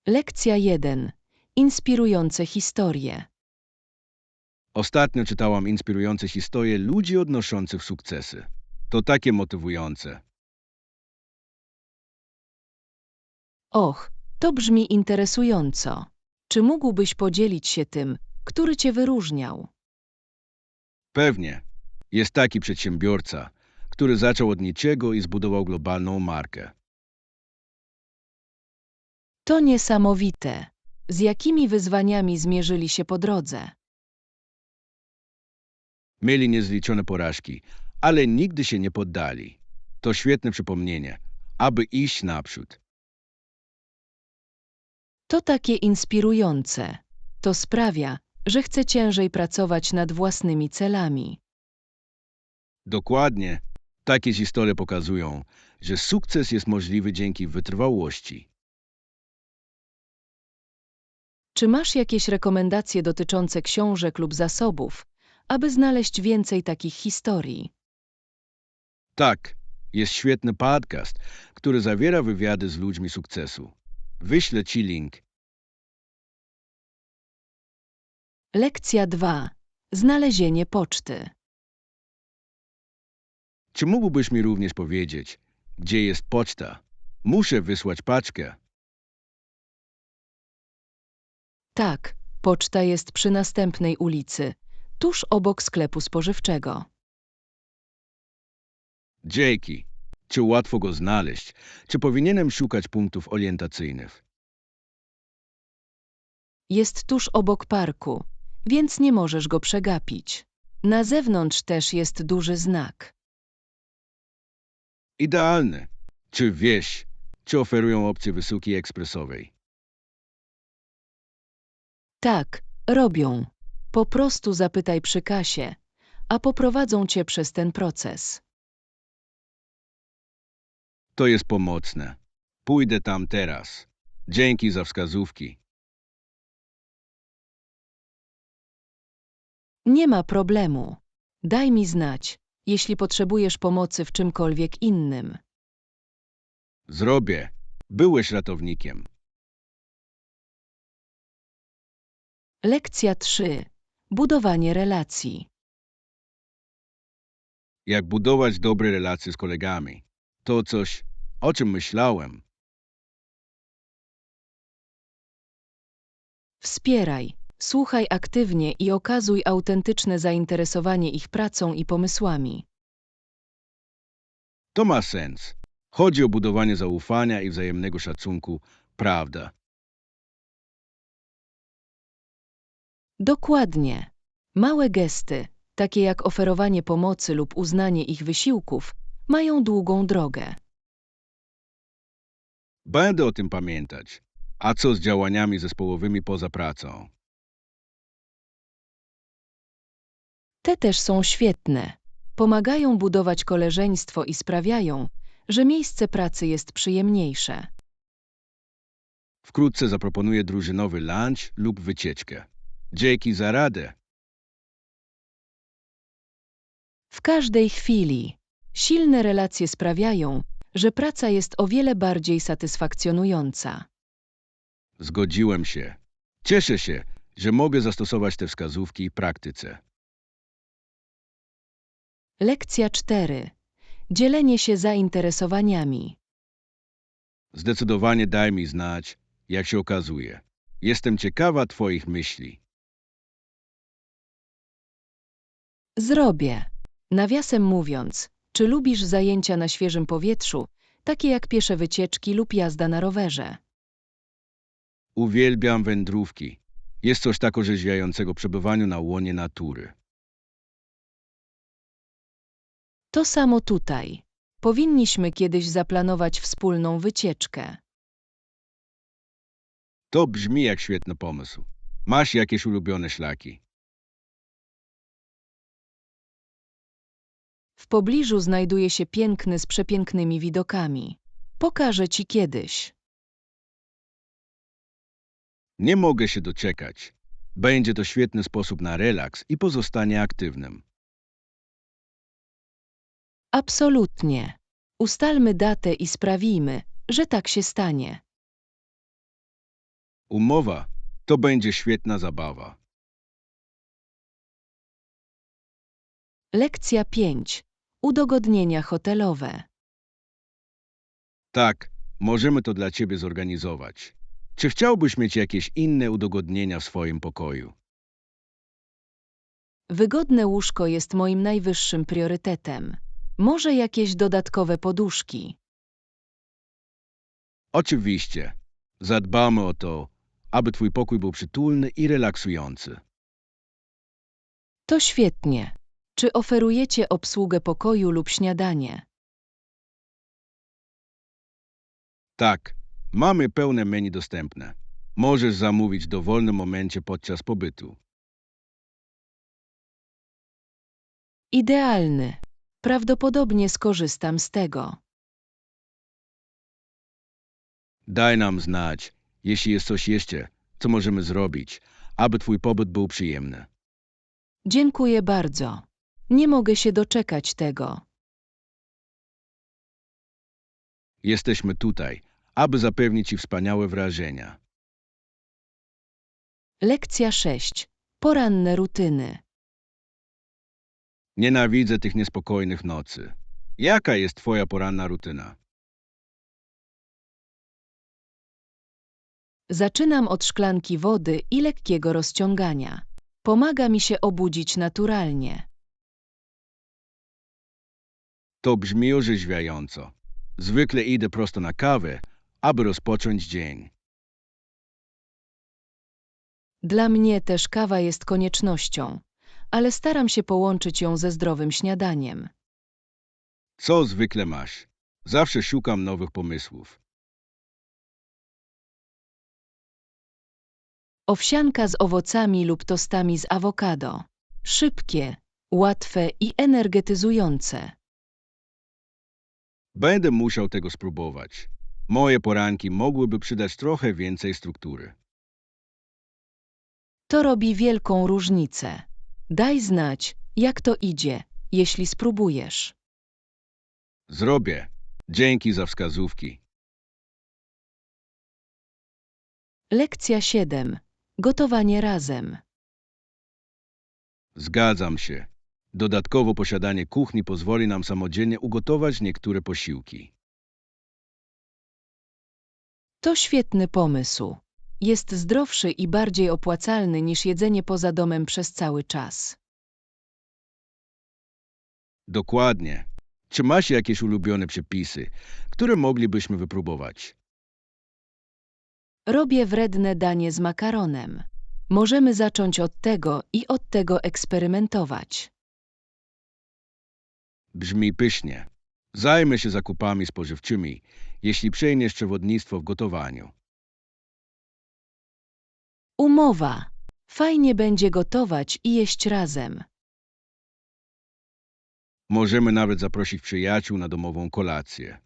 Lekcja 1. Inspirujące historie. Ostatnio czytałam inspirujące historie ludzi odnoszących sukcesy. To takie motywujące. Och, to brzmi interesująco. Czy mógłbyś podzielić się tym, który cię wyróżniał? Pewnie. Jest taki przedsiębiorca, który zaczął od niczego i zbudował globalną markę. To niesamowite. Z jakimi wyzwaniami zmierzyli się po drodze? Mieli niezliczone porażki, ale nigdy się nie poddali. To świetne przypomnienie, aby iść naprzód. To takie inspirujące. To sprawia, że chcę ciężej pracować nad własnymi celami. Dokładnie. Takie historie pokazują, że sukces jest możliwy dzięki wytrwałości. Czy masz jakieś rekomendacje dotyczące książek lub zasobów, aby znaleźć więcej takich historii? Tak, jest świetny podcast, który zawiera wywiady z ludźmi sukcesu. Wyślę ci link. Lekcja 2. Znalezienie poczty. Czy mógłbyś mi również powiedzieć, gdzie jest poczta? Muszę wysłać paczkę. Tak, poczta jest przy następnej ulicy, tuż obok sklepu spożywczego. Dzięki. Czy łatwo go znaleźć? Czy powinienem szukać punktów orientacyjnych? Jest tuż obok parku, więc nie możesz go przegapić. Na zewnątrz też jest duży znak. Idealne. Czy wiesz, czy oferują opcję wysyłki ekspresowej? Tak, robią. Po prostu zapytaj przy kasie, a poprowadzą cię przez ten proces. To jest pomocne. Pójdę tam teraz. Dzięki za wskazówki. Nie ma problemu. Daj mi znać, jeśli potrzebujesz pomocy w czymkolwiek innym. Zrobię. Byłeś ratownikiem. Lekcja 3. Budowanie relacji. Jak budować dobre relacje z kolegami? To coś, o czym myślałem. Wspieraj, słuchaj aktywnie i okazuj autentyczne zainteresowanie ich pracą i pomysłami. To ma sens. Chodzi o budowanie zaufania i wzajemnego szacunku, prawda? Dokładnie. Małe gesty, takie jak oferowanie pomocy lub uznanie ich wysiłków, mają długą drogę. Będę o tym pamiętać. A co z działaniami zespołowymi poza pracą? Te też są świetne. Pomagają budować koleżeństwo i sprawiają, że miejsce pracy jest przyjemniejsze. Wkrótce zaproponuję drużynowy lunch lub wycieczkę. Dzięki za radę. W każdej chwili. Silne relacje sprawiają, że praca jest o wiele bardziej satysfakcjonująca. Zgodziłem się. Cieszę się, że mogę zastosować te wskazówki w praktyce. Lekcja 4. Dzielenie się zainteresowaniami. Zdecydowanie daj mi znać, jak się okazuje. Jestem ciekawa Twoich myśli. Zrobię. Nawiasem mówiąc, czy lubisz zajęcia na świeżym powietrzu, takie jak piesze wycieczki lub jazda na rowerze? Uwielbiam wędrówki. Jest coś tak orzeźwiającego w przebywaniu na łonie natury. To samo tutaj. Powinniśmy kiedyś zaplanować wspólną wycieczkę. To brzmi jak świetny pomysł. Masz jakieś ulubione szlaki? W pobliżu znajduje się piękny z przepięknymi widokami. Pokażę ci kiedyś. Nie mogę się doczekać. Będzie to świetny sposób na relaks i pozostanie aktywnym. Absolutnie. Ustalmy datę i sprawimy, że tak się stanie. Umowa to będzie świetna zabawa. Lekcja 5. Udogodnienia hotelowe. Tak, możemy to dla ciebie zorganizować. Czy chciałbyś mieć jakieś inne udogodnienia w swoim pokoju? Wygodne łóżko jest moim najwyższym priorytetem. Może jakieś dodatkowe poduszki. Oczywiście. Zadbamy o to, aby twój pokój był przytulny i relaksujący. To świetnie. Czy oferujecie obsługę pokoju lub śniadanie? Tak, mamy pełne menu dostępne. Możesz zamówić w dowolnym momencie podczas pobytu. Idealny. Prawdopodobnie skorzystam z tego. Daj nam znać, jeśli jest coś jeszcze, co możemy zrobić, aby twój pobyt był przyjemny. Dziękuję bardzo. Nie mogę się doczekać tego. Jesteśmy tutaj, aby zapewnić ci wspaniałe wrażenia. Lekcja 6. Poranne rutyny. Nienawidzę tych niespokojnych nocy. Jaka jest twoja poranna rutyna? Zaczynam od szklanki wody i lekkiego rozciągania. Pomaga mi się obudzić naturalnie. To brzmi orzeźwiająco. Zwykle idę prosto na kawę, aby rozpocząć dzień. Dla mnie też kawa jest koniecznością, ale staram się połączyć ją ze zdrowym śniadaniem. Co zwykle masz? Zawsze szukam nowych pomysłów. Owsianka z owocami lub tostami z awokado. Szybkie, łatwe i energetyzujące. Będę musiał tego spróbować. Moje poranki mogłyby przydać trochę więcej struktury. To robi wielką różnicę. Daj znać, jak to idzie, jeśli spróbujesz. Zrobię. Dzięki za wskazówki. Lekcja 7. Gotowanie razem. Zgadzam się. Dodatkowo posiadanie kuchni pozwoli nam samodzielnie ugotować niektóre posiłki. To świetny pomysł. Jest zdrowszy i bardziej opłacalny niż jedzenie poza domem przez cały czas. Dokładnie. Czy masz jakieś ulubione przepisy, które moglibyśmy wypróbować? Robię wredne danie z makaronem. Możemy zacząć od tego i od tego eksperymentować. Brzmi pysznie. Zajmę się zakupami spożywczymi, jeśli przejmiesz przewodnictwo w gotowaniu. Umowa. Fajnie będzie gotować i jeść razem. Możemy nawet zaprosić przyjaciół na domową kolację.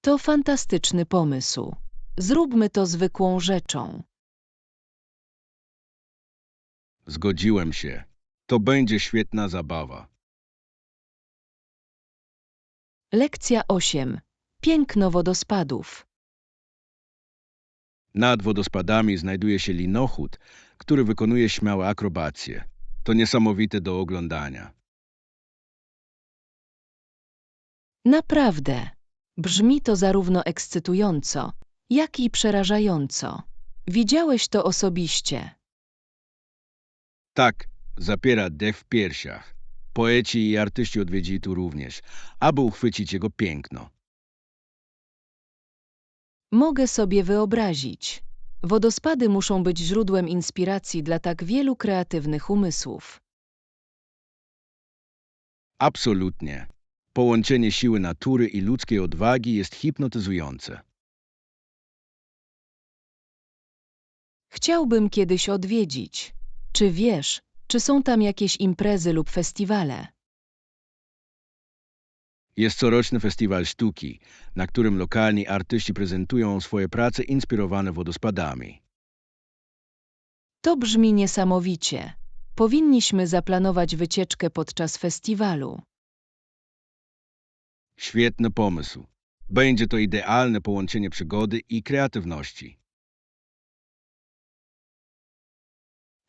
To fantastyczny pomysł. Zróbmy to zwykłą rzeczą. Zgodziłem się. To będzie świetna zabawa. Lekcja 8. Piękno wodospadów. Nad wodospadami znajduje się linochód, który wykonuje śmiałe akrobacje. To niesamowite do oglądania. Naprawdę. Brzmi to zarówno ekscytująco, jak i przerażająco. Widziałeś to osobiście. Tak, zapiera dech w piersiach. Poeci i artyści odwiedzili tu również, aby uchwycić jego piękno. Mogę sobie wyobrazić. Wodospady muszą być źródłem inspiracji dla tak wielu kreatywnych umysłów. Absolutnie. Połączenie siły natury i ludzkiej odwagi jest hipnotyzujące. Chciałbym kiedyś odwiedzić. Czy wiesz, czy są tam jakieś imprezy lub festiwale? Jest coroczny festiwal sztuki, na którym lokalni artyści prezentują swoje prace inspirowane wodospadami. To brzmi niesamowicie. Powinniśmy zaplanować wycieczkę podczas festiwalu. Świetny pomysł. Będzie to idealne połączenie przygody i kreatywności.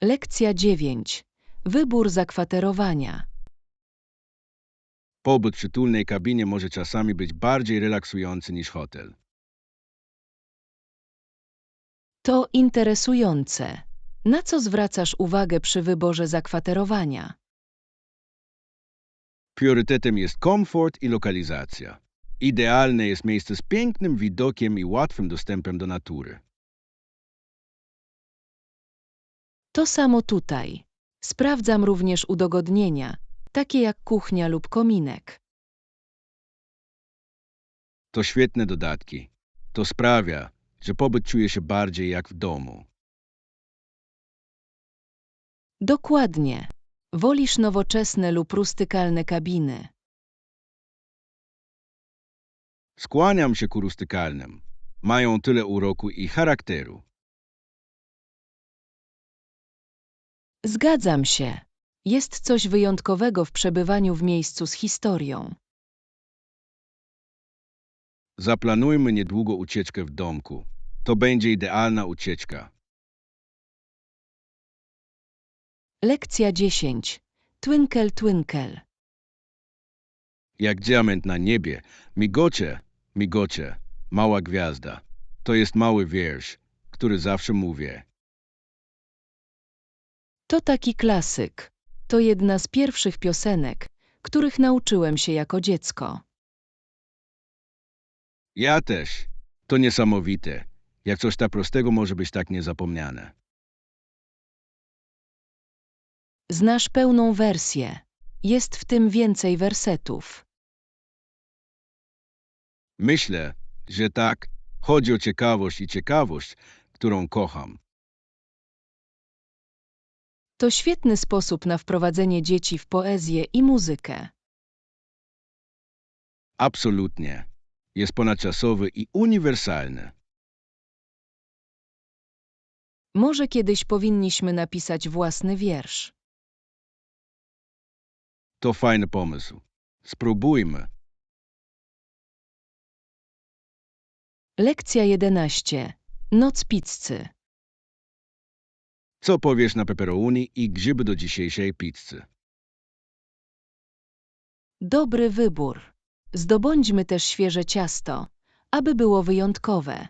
Lekcja 9. Wybór zakwaterowania. Pobyt w przytulnej kabinie może czasami być bardziej relaksujący niż hotel. To interesujące. Na co zwracasz uwagę przy wyborze zakwaterowania? Priorytetem jest komfort i lokalizacja. Idealne jest miejsce z pięknym widokiem i łatwym dostępem do natury. To samo tutaj. Sprawdzam również udogodnienia, takie jak kuchnia lub kominek. To świetne dodatki. To sprawia, że pobyt czuje się bardziej jak w domu. Dokładnie. Wolisz nowoczesne lub rustykalne kabiny? Skłaniam się ku rustykalnym. Mają tyle uroku i charakteru. Zgadzam się. Jest coś wyjątkowego w przebywaniu w miejscu z historią. Zaplanujmy niedługo ucieczkę w domku. To będzie idealna ucieczka. Lekcja 10. Twinkle, twinkle. Jak diament na niebie, migocze, migocze, mała gwiazda. To jest mały wiersz, który zawsze mówię. To taki klasyk. To jedna z pierwszych piosenek, których nauczyłem się jako dziecko. Ja też. To niesamowite, jak coś tak prostego może być tak niezapomniane. Znasz pełną wersję. Jest w tym więcej wersetów. Myślę, że tak. Chodzi o ciekawość i ciekawość, którą kocham. To świetny sposób na wprowadzenie dzieci w poezję i muzykę. Absolutnie. Jest ponadczasowy i uniwersalny. Może kiedyś powinniśmy napisać własny wiersz. To fajny pomysł. Spróbujmy. Lekcja 11. Noc pizzy. Co powiesz na pepperoni i grzyby do dzisiejszej pizzy? Dobry wybór. Zdobądźmy też świeże ciasto, aby było wyjątkowe.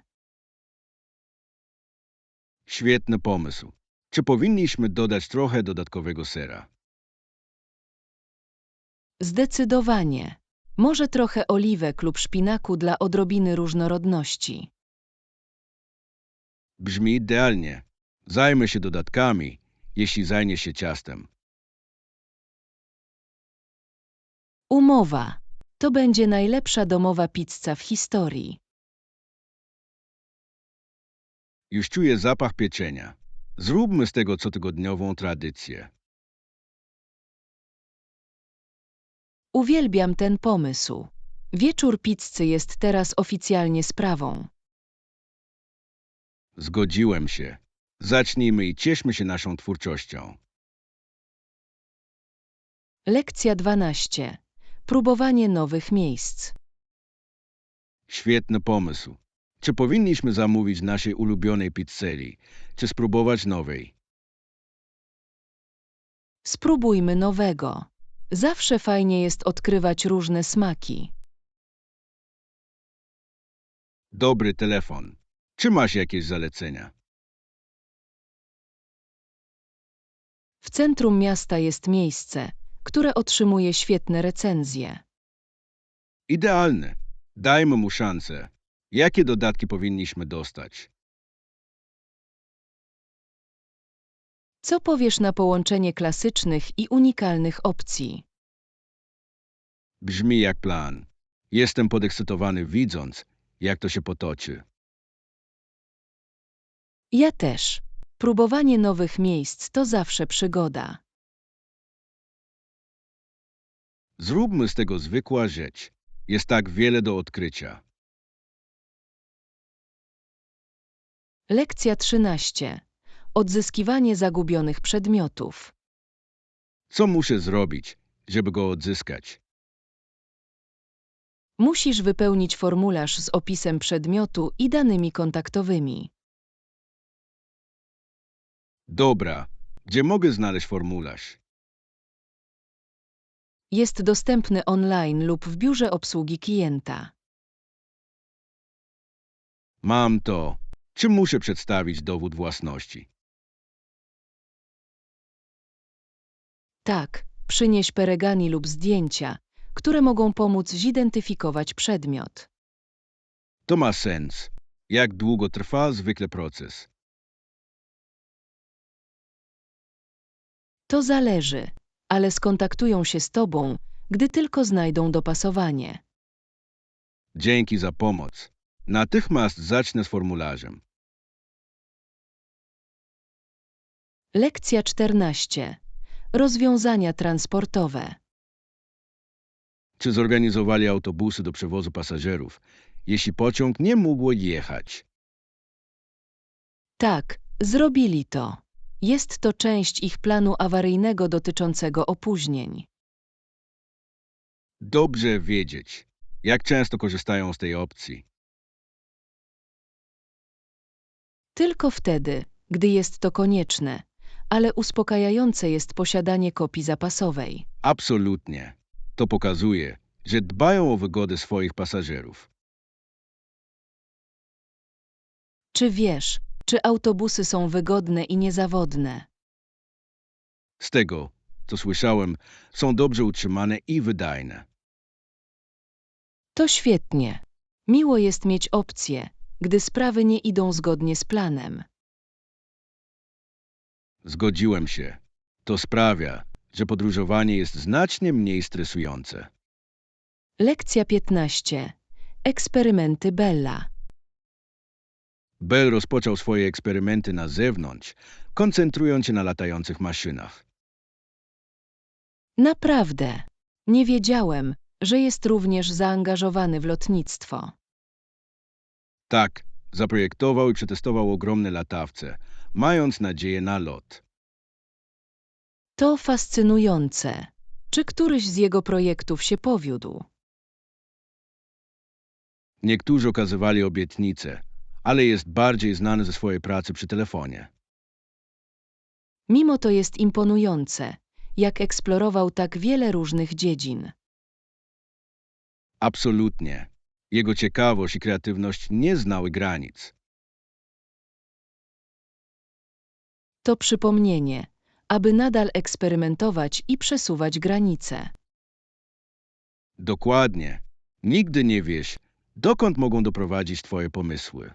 Świetny pomysł. Czy powinniśmy dodać trochę dodatkowego sera? Zdecydowanie. Może trochę oliwek lub szpinaku dla odrobiny różnorodności. Brzmi idealnie. Zajmę się dodatkami, jeśli zajmie się ciastem. Umowa. To będzie najlepsza domowa pizza w historii. Już czuję zapach pieczenia. Zróbmy z tego cotygodniową tradycję. Uwielbiam ten pomysł. Wieczór pizzy jest teraz oficjalnie sprawą. Zgodziłem się. Zacznijmy i cieszmy się naszą twórczością. Lekcja 12. Próbowanie nowych miejsc. Świetny pomysł. Czy powinniśmy zamówić w naszej ulubionej pizzerii, czy spróbować nowej? Spróbujmy nowego. Zawsze fajnie jest odkrywać różne smaki. Dobry telefon. Czy masz jakieś zalecenia? W centrum miasta jest miejsce, które otrzymuje świetne recenzje. Idealne. Dajmy mu szansę. Jakie dodatki powinniśmy dostać? Co powiesz na połączenie klasycznych i unikalnych opcji? Brzmi jak plan. Jestem podekscytowany widząc, jak to się potoczy. Ja też. Próbowanie nowych miejsc to zawsze przygoda. Zróbmy z tego zwykła rzecz. Jest tak wiele do odkrycia. Lekcja 13. Odzyskiwanie zagubionych przedmiotów. Co muszę zrobić, żeby go odzyskać? Musisz wypełnić formularz z opisem przedmiotu i danymi kontaktowymi. Dobra. Gdzie mogę znaleźć formularz? Jest dostępny online lub w biurze obsługi klienta. Mam to. Czy muszę przedstawić dowód własności? Tak, przynieś peregani lub zdjęcia, które mogą pomóc zidentyfikować przedmiot. To ma sens. Jak długo trwa zwykle proces? To zależy, ale skontaktują się z tobą, gdy tylko znajdą dopasowanie. Dzięki za pomoc. Natychmiast zacznę z formularzem. Lekcja 14. Rozwiązania transportowe. Czy zorganizowali autobusy do przewozu pasażerów, jeśli pociąg nie mógł jechać? Tak, zrobili to. Jest to część ich planu awaryjnego dotyczącego opóźnień. Dobrze wiedzieć. Jak często korzystają z tej opcji? Tylko wtedy, gdy jest to konieczne, ale uspokajające jest posiadanie kopii zapasowej. Absolutnie. To pokazuje, że dbają o wygodę swoich pasażerów. Czy wiesz, czy autobusy są wygodne i niezawodne? Z tego, co słyszałem, są dobrze utrzymane i wydajne. To świetnie. Miło jest mieć opcję, gdy sprawy nie idą zgodnie z planem. Zgodziłem się. To sprawia, że podróżowanie jest znacznie mniej stresujące. Lekcja 15. Eksperymenty Bella. Bell rozpoczął swoje eksperymenty na zewnątrz, koncentrując się na latających maszynach. Naprawdę. Nie wiedziałem, że jest również zaangażowany w lotnictwo. Tak, zaprojektował i przetestował ogromne latawce, mając nadzieję na lot. To fascynujące. Czy któryś z jego projektów się powiódł? Niektórzy okazywali obietnice, ale jest bardziej znany ze swojej pracy przy telefonie. Mimo to jest imponujące, jak eksplorował tak wiele różnych dziedzin. Absolutnie. Jego ciekawość i kreatywność nie znały granic. To przypomnienie, aby nadal eksperymentować i przesuwać granice. Dokładnie. Nigdy nie wiesz, dokąd mogą doprowadzić twoje pomysły.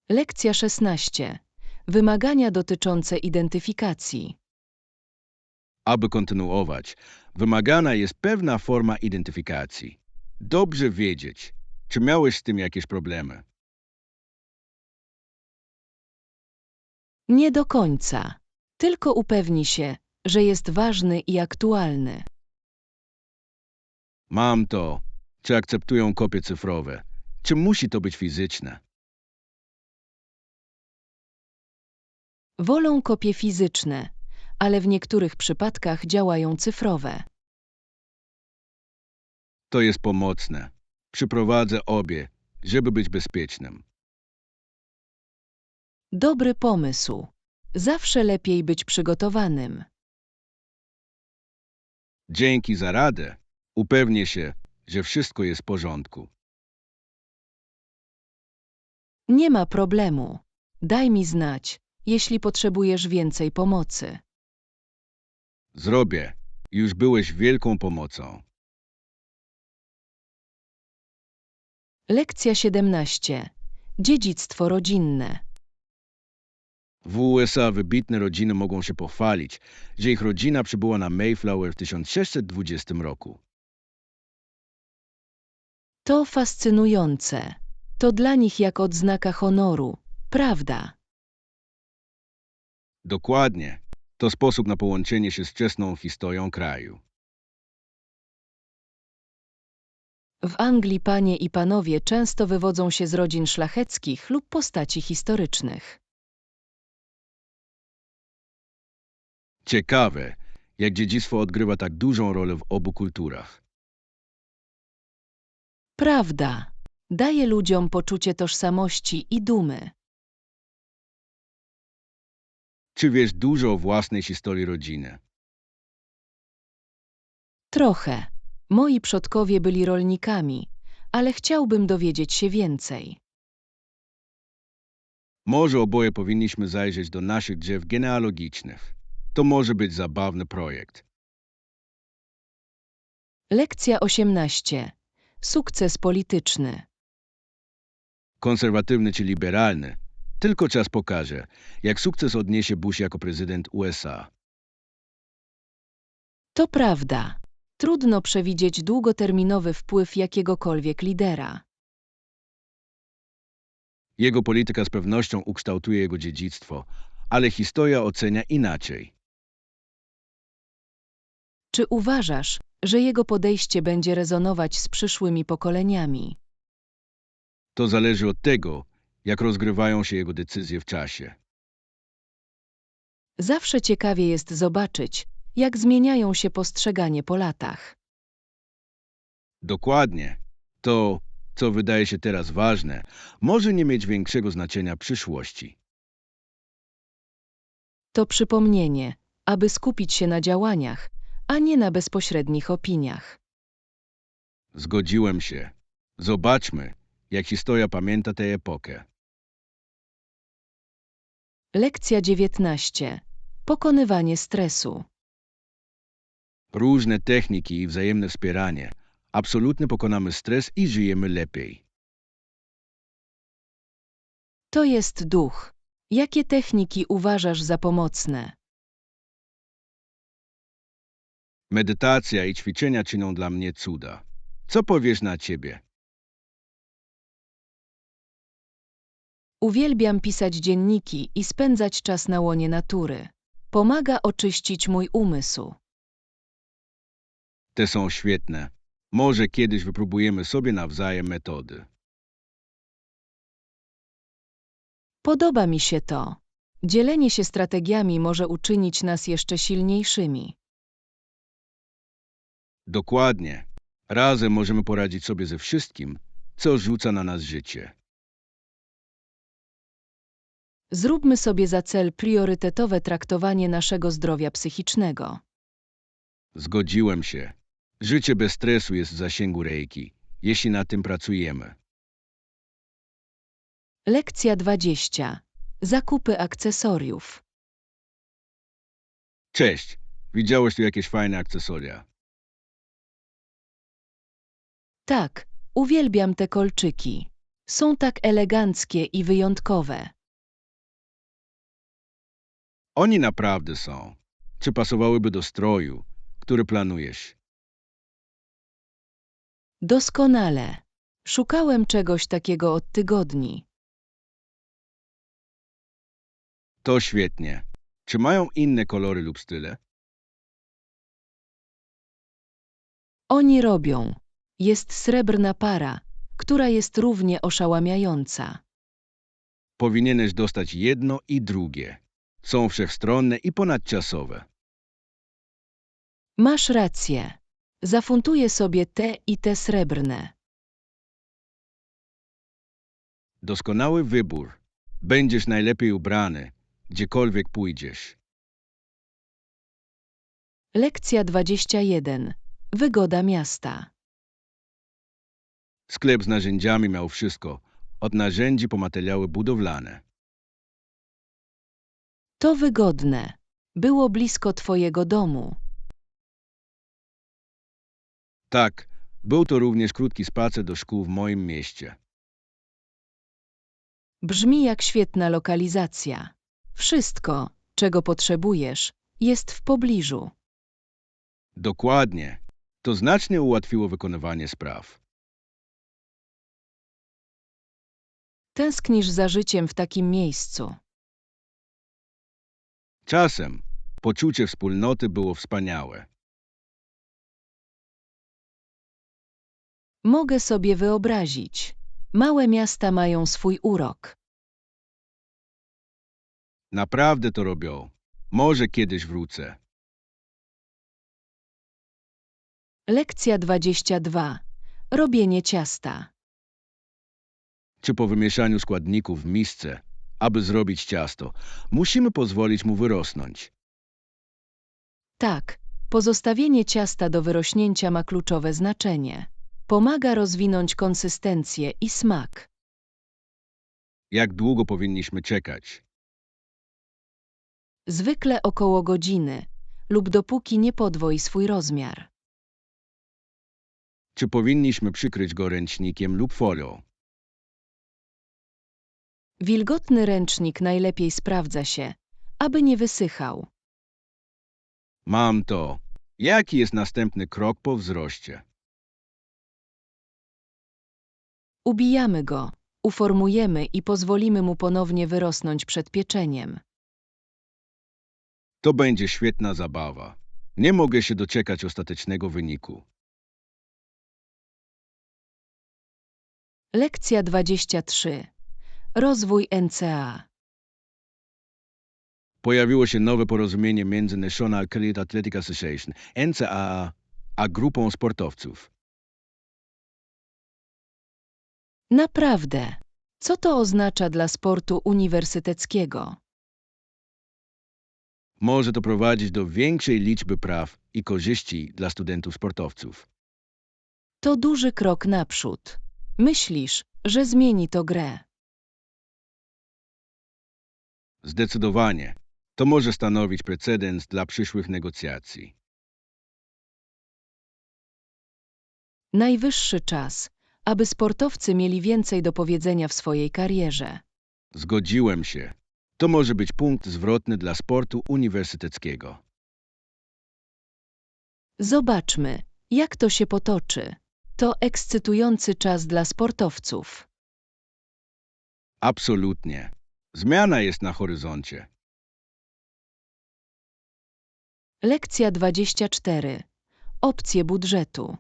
Lekcja 16. Wymagania dotyczące identyfikacji. Aby kontynuować, wymagana jest pewna forma identyfikacji. Dobrze wiedzieć, czy miałeś z tym jakieś problemy. Nie do końca. Tylko upewnij się, że jest ważny i aktualny. Mam to. Czy akceptują kopie cyfrowe? Czy musi to być fizyczne? Wolą kopie fizyczne, ale w niektórych przypadkach działają cyfrowe. To jest pomocne. Przyprowadzę obie, żeby być bezpiecznym. Dobry pomysł. Zawsze lepiej być przygotowanym. Dzięki za radę. Upewnię się, że wszystko jest w porządku. Nie ma problemu. Daj mi znać, jeśli potrzebujesz więcej pomocy. Zrobię. Już byłeś wielką pomocą. Lekcja 17. Dziedzictwo rodzinne. W USA wybitne rodziny mogą się pochwalić, że ich rodzina przybyła na Mayflower w 1620 roku. To fascynujące. To dla nich jak odznaka honoru, prawda? Dokładnie. To sposób na połączenie się z wczesną historią kraju. W Anglii panie i panowie często wywodzą się z rodzin szlacheckich lub postaci historycznych. Ciekawe, jak dziedzictwo odgrywa tak dużą rolę w obu kulturach. Prawda. Daje ludziom poczucie tożsamości i dumy. Czy wiesz dużo o własnej historii rodziny? Trochę. Moi przodkowie byli rolnikami, ale chciałbym dowiedzieć się więcej. Może oboje powinniśmy zajrzeć do naszych drzew genealogicznych. To może być zabawny projekt. Lekcja 18. Sukces polityczny. Konserwatywny czy liberalny? Tylko czas pokaże, jak sukces odniesie Bush jako prezydent USA. To prawda. Trudno przewidzieć długoterminowy wpływ jakiegokolwiek lidera. Jego polityka z pewnością ukształtuje jego dziedzictwo, ale historia ocenia inaczej. Czy uważasz, że jego podejście będzie rezonować z przyszłymi pokoleniami? To zależy od tego, jak rozgrywają się jego decyzje w czasie. Zawsze ciekawie jest zobaczyć, jak zmieniają się postrzeganie po latach. Dokładnie. To, co wydaje się teraz ważne, może nie mieć większego znaczenia w przyszłości. To przypomnienie, aby skupić się na działaniach, a nie na bezpośrednich opiniach. Zgodziłem się. Zobaczmy, jak historia pamięta tę epokę. Lekcja 19. Pokonywanie stresu. Różne techniki i wzajemne wspieranie. Absolutnie pokonamy stres i żyjemy lepiej. To jest duch. Jakie techniki uważasz za pomocne? Medytacja i ćwiczenia czynią dla mnie cuda. Co powiesz na ciebie? Uwielbiam pisać dzienniki i spędzać czas na łonie natury. Pomaga oczyścić mój umysł. Te są świetne. Może kiedyś wypróbujemy sobie nawzajem metody. Podoba mi się to. Dzielenie się strategiami może uczynić nas jeszcze silniejszymi. Dokładnie. Razem możemy poradzić sobie ze wszystkim, co rzuca na nas życie. Zróbmy sobie za cel priorytetowe traktowanie naszego zdrowia psychicznego. Zgodziłem się. Życie bez stresu jest w zasięgu ręki, jeśli nad tym pracujemy. Lekcja 20. Zakupy akcesoriów. Cześć. Widziałeś tu jakieś fajne akcesoria? Tak, uwielbiam te kolczyki. Są tak eleganckie i wyjątkowe. Oni naprawdę są. Czy pasowałyby do stroju, który planujesz? Doskonale. Szukałem czegoś takiego od tygodni. To świetnie. Czy mają inne kolory lub style? Oni robią. Jest srebrna para, która jest równie oszałamiająca. Powinieneś dostać jedno i drugie. Są wszechstronne i ponadczasowe. Masz rację. Zafuntuję sobie te i te srebrne. Doskonały wybór. Będziesz najlepiej ubrany, gdziekolwiek pójdziesz. Lekcja 21. Wygoda miasta. Sklep z narzędziami miał wszystko, od narzędzi po materiały budowlane. To wygodne. Było blisko twojego domu. Tak, był to również krótki spacer do szkół w moim mieście. Brzmi jak świetna lokalizacja. Wszystko, czego potrzebujesz, jest w pobliżu. Dokładnie. To znacznie ułatwiło wykonywanie spraw. Tęsknisz za życiem w takim miejscu. Czasem poczucie wspólnoty było wspaniałe. Mogę sobie wyobrazić. Małe miasta mają swój urok. Naprawdę to robią. Może kiedyś wrócę. Lekcja 22. Robienie ciasta. Czy po wymieszaniu składników w misce, aby zrobić ciasto, musimy pozwolić mu wyrosnąć? Tak, pozostawienie ciasta do wyrośnięcia ma kluczowe znaczenie. Pomaga rozwinąć konsystencję i smak. Jak długo powinniśmy czekać? Zwykle około godziny lub dopóki nie podwoi swój rozmiar. Czy powinniśmy przykryć go ręcznikiem lub folią? Wilgotny ręcznik najlepiej sprawdza się, aby nie wysychał. Mam to. Jaki jest następny krok po wzroście? Ubijamy go, uformujemy i pozwolimy mu ponownie wyrosnąć przed pieczeniem. To będzie świetna zabawa. Nie mogę się doczekać ostatecznego wyniku. Lekcja 23. Rozwój NCAA. Pojawiło się nowe porozumienie między National Collegiate Athletic Association, NCAA, a grupą sportowców. Naprawdę. Co to oznacza dla sportu uniwersyteckiego? Może to prowadzić do większej liczby praw i korzyści dla studentów sportowców. To duży krok naprzód. Myślisz, że zmieni to grę? Zdecydowanie. To może stanowić precedens dla przyszłych negocjacji. Najwyższy czas, aby sportowcy mieli więcej do powiedzenia w swojej karierze. Zgodziłem się. To może być punkt zwrotny dla sportu uniwersyteckiego. Zobaczmy, jak to się potoczy. To ekscytujący czas dla sportowców. Absolutnie. Zmiana jest na horyzoncie. Lekcja 24. Opcje budżetu.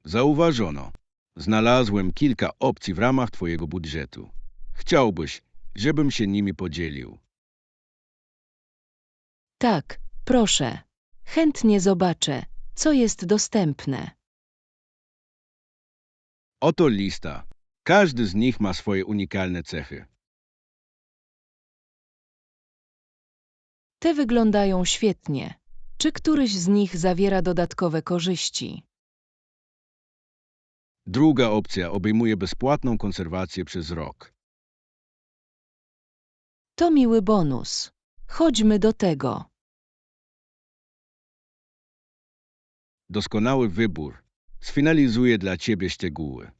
Zauważono. Znalazłem kilka opcji w ramach Twojego budżetu. Chciałbyś, żebym się nimi podzielił. Tak, proszę. Chętnie zobaczę, co jest dostępne. Oto lista. Każdy z nich ma swoje unikalne cechy. Te wyglądają świetnie. Czy któryś z nich zawiera dodatkowe korzyści? Druga opcja obejmuje bezpłatną konserwację przez rok. To miły bonus. Chodźmy do tego. Doskonały wybór. Sfinalizuję dla Ciebie szczegóły.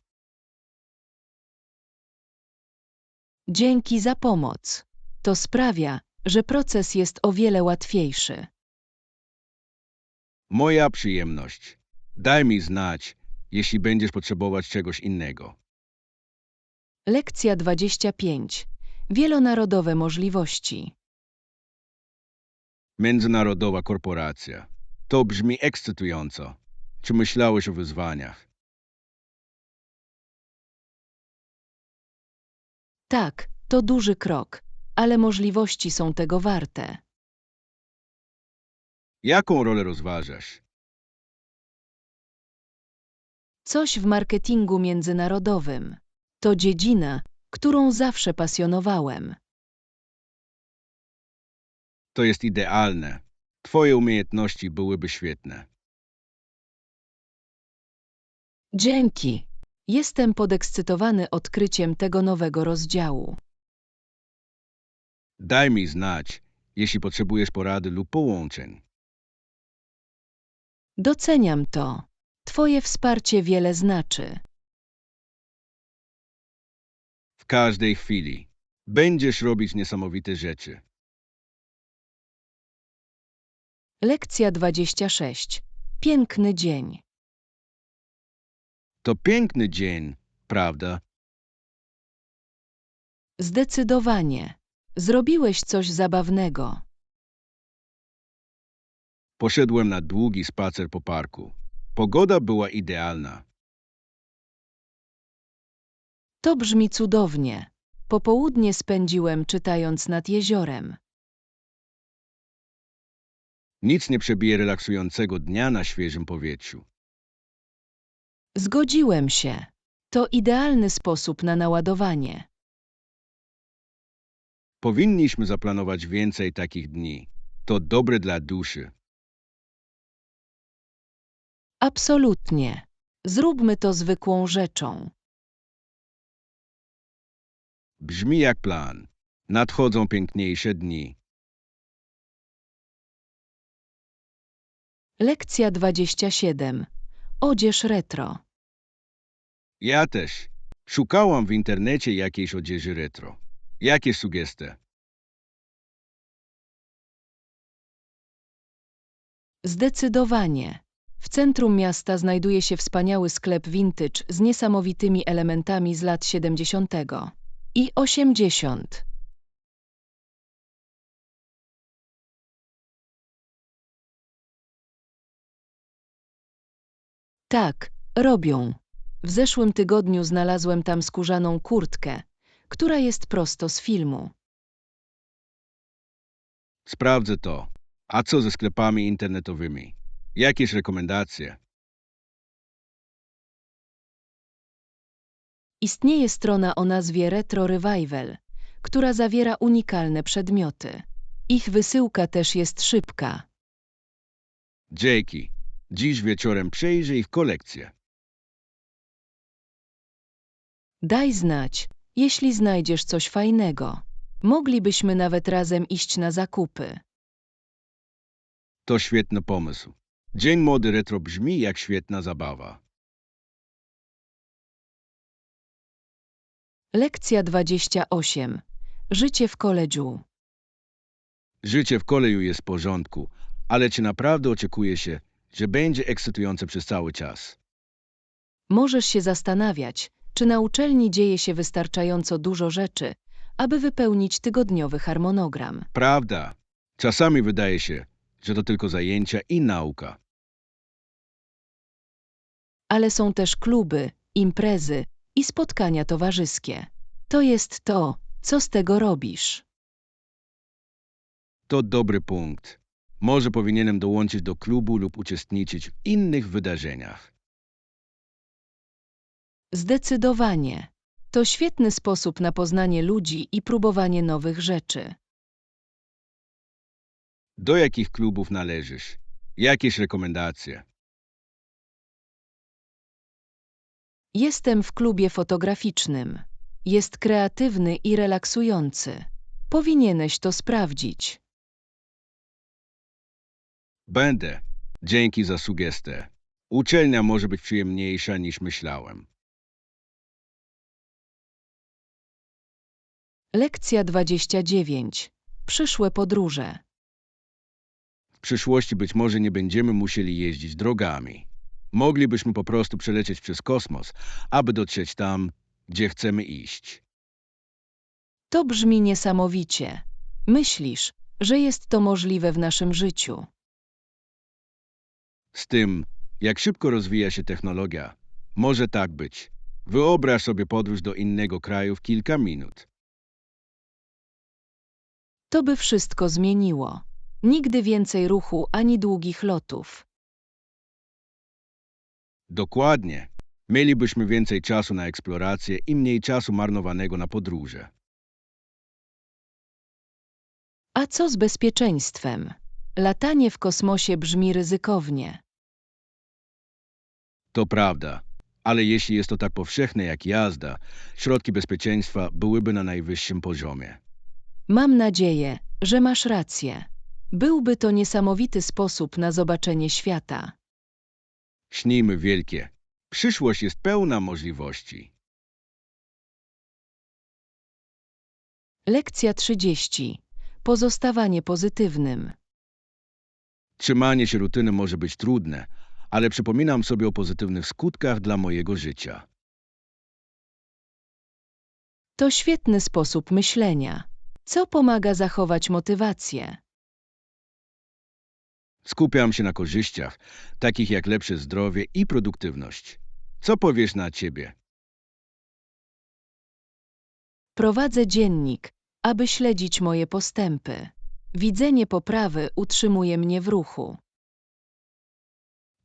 Dzięki za pomoc. To sprawia, że proces jest o wiele łatwiejszy. Moja przyjemność. Daj mi znać, jeśli będziesz potrzebować czegoś innego. Lekcja 25. Wielonarodowe możliwości. Międzynarodowa korporacja. To brzmi ekscytująco. Czy myślałeś o wyzwaniach? Tak, to duży krok, ale możliwości są tego warte. Jaką rolę rozważasz? Coś w marketingu międzynarodowym. To dziedzina, którą zawsze pasjonowałem. To jest idealne. Twoje umiejętności byłyby świetne. Dzięki. Jestem podekscytowany odkryciem tego nowego rozdziału. Daj mi znać, jeśli potrzebujesz porady lub połączeń. Doceniam to. Twoje wsparcie wiele znaczy. W każdej chwili. Będziesz robić niesamowite rzeczy. Lekcja 26. Piękny dzień. To piękny dzień, prawda? Zdecydowanie. Zrobiłeś coś zabawnego. Poszedłem na długi spacer po parku. Pogoda była idealna. To brzmi cudownie. Popołudnie spędziłem czytając nad jeziorem. Nic nie przebije relaksującego dnia na świeżym powietrzu. Zgodziłem się. To idealny sposób na naładowanie. Powinniśmy zaplanować więcej takich dni. To dobre dla duszy. Absolutnie. Zróbmy to zwykłą rzeczą. Brzmi jak plan. Nadchodzą piękniejsze dni. Lekcja 27. Odzież retro. Ja też. Szukałam w internecie jakiejś odzieży retro. Jakie sugestie? Zdecydowanie. W centrum miasta znajduje się wspaniały sklep vintage z niesamowitymi elementami z lat 70. i 80. Tak, robią. W zeszłym tygodniu znalazłem tam skórzaną kurtkę, która jest prosto z filmu. Sprawdzę to. A co ze sklepami internetowymi? Jakieś rekomendacje? Istnieje strona o nazwie Retro Revival, która zawiera unikalne przedmioty. Ich wysyłka też jest szybka. Dzięki. Dziś wieczorem przejrzę ich kolekcję. Daj znać, jeśli znajdziesz coś fajnego. Moglibyśmy nawet razem iść na zakupy. To świetny pomysł. Dzień mody retro brzmi jak świetna zabawa. Lekcja 28. Życie w koledżu. Życie w koleju jest w porządku, ale czy naprawdę oczekuje się, że będzie ekscytujące przez cały czas? Możesz się zastanawiać, czy na uczelni dzieje się wystarczająco dużo rzeczy, aby wypełnić tygodniowy harmonogram. Prawda. Czasami wydaje się, że to tylko zajęcia i nauka. Ale są też kluby, imprezy i spotkania towarzyskie. To jest to, co z tego robisz. To dobry punkt. Może powinienem dołączyć do klubu lub uczestniczyć w innych wydarzeniach. Zdecydowanie. To świetny sposób na poznanie ludzi i próbowanie nowych rzeczy. Do jakich klubów należysz? Jakieś rekomendacje? Jestem w klubie fotograficznym. Jest kreatywny i relaksujący. Powinieneś to sprawdzić. Będę. Dzięki za sugestię. Uczelnia może być przyjemniejsza niż myślałem. Lekcja 29. Przyszłe podróże. W przyszłości być może nie będziemy musieli jeździć drogami. Moglibyśmy po prostu przelecieć przez kosmos, aby dotrzeć tam, gdzie chcemy iść. To brzmi niesamowicie. Myślisz, że jest to możliwe w naszym życiu? Z tym, jak szybko rozwija się technologia, może tak być. Wyobraź sobie podróż do innego kraju w kilka minut. To by wszystko zmieniło. Nigdy więcej ruchu ani długich lotów. Dokładnie. Mielibyśmy więcej czasu na eksplorację i mniej czasu marnowanego na podróże. A co z bezpieczeństwem? Latanie w kosmosie brzmi ryzykownie. To prawda, ale jeśli jest to tak powszechne jak jazda, środki bezpieczeństwa byłyby na najwyższym poziomie. Mam nadzieję, że masz rację. Byłby to niesamowity sposób na zobaczenie świata. Śnijmy wielkie. Przyszłość jest pełna możliwości. Lekcja 30. Pozostawanie pozytywnym. Trzymanie się rutyny może być trudne, ale przypominam sobie o pozytywnych skutkach dla mojego życia. To świetny sposób myślenia, co pomaga zachować motywację. Skupiam się na korzyściach, takich jak lepsze zdrowie i produktywność. Co powiesz na ciebie? Prowadzę dziennik, aby śledzić moje postępy. Widzenie poprawy utrzymuje mnie w ruchu.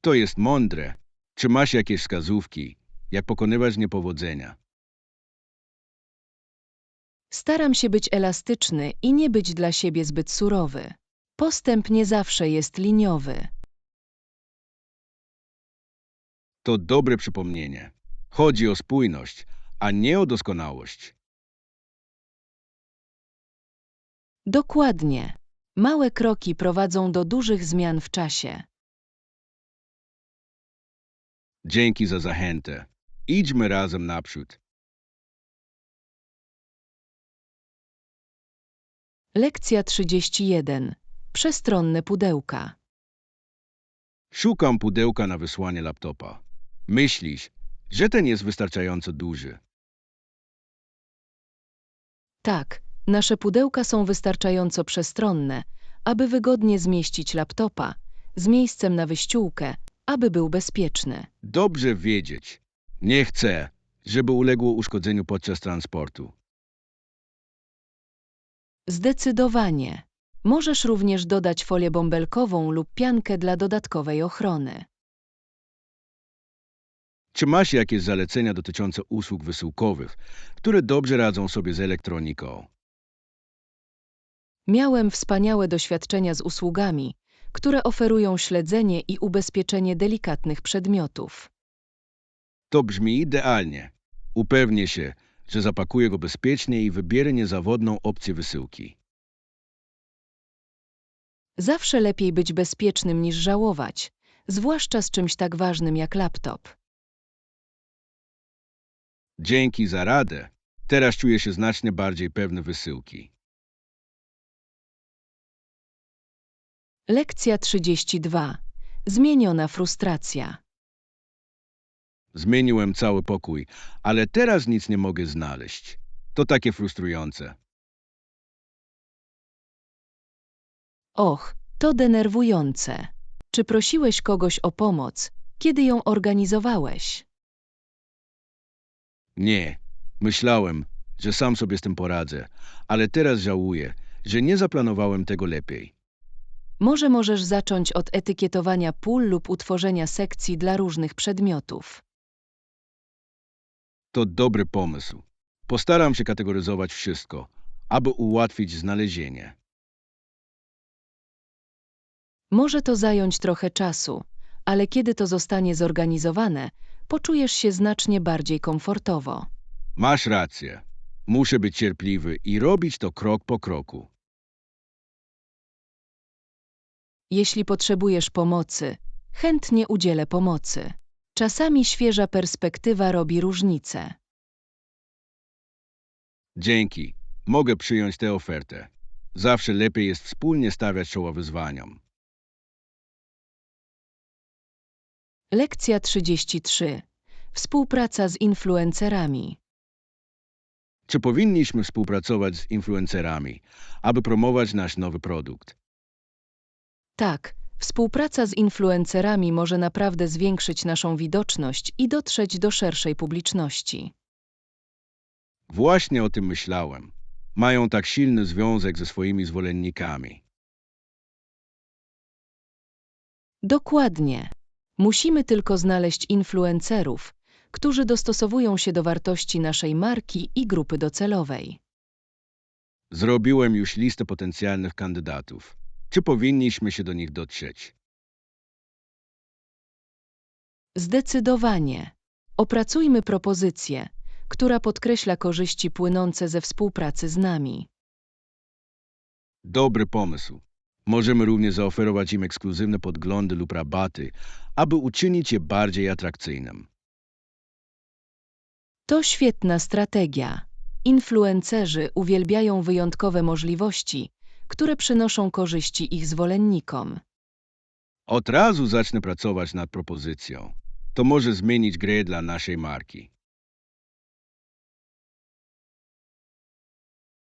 To jest mądre. Czy masz jakieś wskazówki, jak pokonywać niepowodzenia? Staram się być elastyczny i nie być dla siebie zbyt surowy. Postęp nie zawsze jest liniowy. To dobre przypomnienie. Chodzi o spójność, a nie o doskonałość. Dokładnie. Małe kroki prowadzą do dużych zmian w czasie. Dzięki za zachętę. Idźmy razem naprzód. Lekcja 31. Przestronne pudełka. Szukam pudełka na wysłanie laptopa. Myślisz, że ten jest wystarczająco duży? Tak, nasze pudełka są wystarczająco przestronne, aby wygodnie zmieścić laptopa, z miejscem na wyściółkę, aby był bezpieczny. Dobrze wiedzieć. Nie chcę, żeby uległo uszkodzeniu podczas transportu. Zdecydowanie. Możesz również dodać folię bąbelkową lub piankę dla dodatkowej ochrony. Czy masz jakieś zalecenia dotyczące usług wysyłkowych, które dobrze radzą sobie z elektroniką? Miałem wspaniałe doświadczenia z usługami, które oferują śledzenie i ubezpieczenie delikatnych przedmiotów. To brzmi idealnie. Upewnię się, że zapakuję go bezpiecznie i wybierę niezawodną opcję wysyłki. Zawsze lepiej być bezpiecznym niż żałować, zwłaszcza z czymś tak ważnym jak laptop. Dzięki za radę. Teraz czuję się znacznie bardziej pewny wysyłki. Lekcja 32. Zmieniona frustracja. Zmieniłem cały pokój, ale teraz nic nie mogę znaleźć. To takie frustrujące. Och, to denerwujące. Czy prosiłeś kogoś o pomoc, kiedy ją organizowałeś? Nie, myślałem, że sam sobie z tym poradzę, ale teraz żałuję, że nie zaplanowałem tego lepiej. Może możesz zacząć od etykietowania pól lub utworzenia sekcji dla różnych przedmiotów. To dobry pomysł. Postaram się kategoryzować wszystko, aby ułatwić znalezienie. Może to zająć trochę czasu, ale kiedy to zostanie zorganizowane, poczujesz się znacznie bardziej komfortowo. Masz rację. Muszę być cierpliwy i robić to krok po kroku. Jeśli potrzebujesz pomocy, chętnie udzielę pomocy. Czasami świeża perspektywa robi różnicę. Dzięki. Mogę przyjąć tę ofertę. Zawsze lepiej jest wspólnie stawiać czoła wyzwaniom. Lekcja 33. Współpraca z influencerami. Czy powinniśmy współpracować z influencerami, aby promować nasz nowy produkt? Tak, współpraca z influencerami może naprawdę zwiększyć naszą widoczność i dotrzeć do szerszej publiczności. Właśnie o tym myślałem. Mają tak silny związek ze swoimi zwolennikami. Dokładnie. Musimy tylko znaleźć influencerów, którzy dostosowują się do wartości naszej marki i grupy docelowej. Zrobiłem już listę potencjalnych kandydatów. Czy powinniśmy się do nich dotrzeć? Zdecydowanie. Opracujmy propozycję, która podkreśla korzyści płynące ze współpracy z nami. Dobry pomysł. Możemy również zaoferować im ekskluzywne podglądy lub rabaty, aby uczynić je bardziej atrakcyjnym. To świetna strategia. Influencerzy uwielbiają wyjątkowe możliwości, które przynoszą korzyści ich zwolennikom. Od razu zacznę pracować nad propozycją. To może zmienić grę dla naszej marki.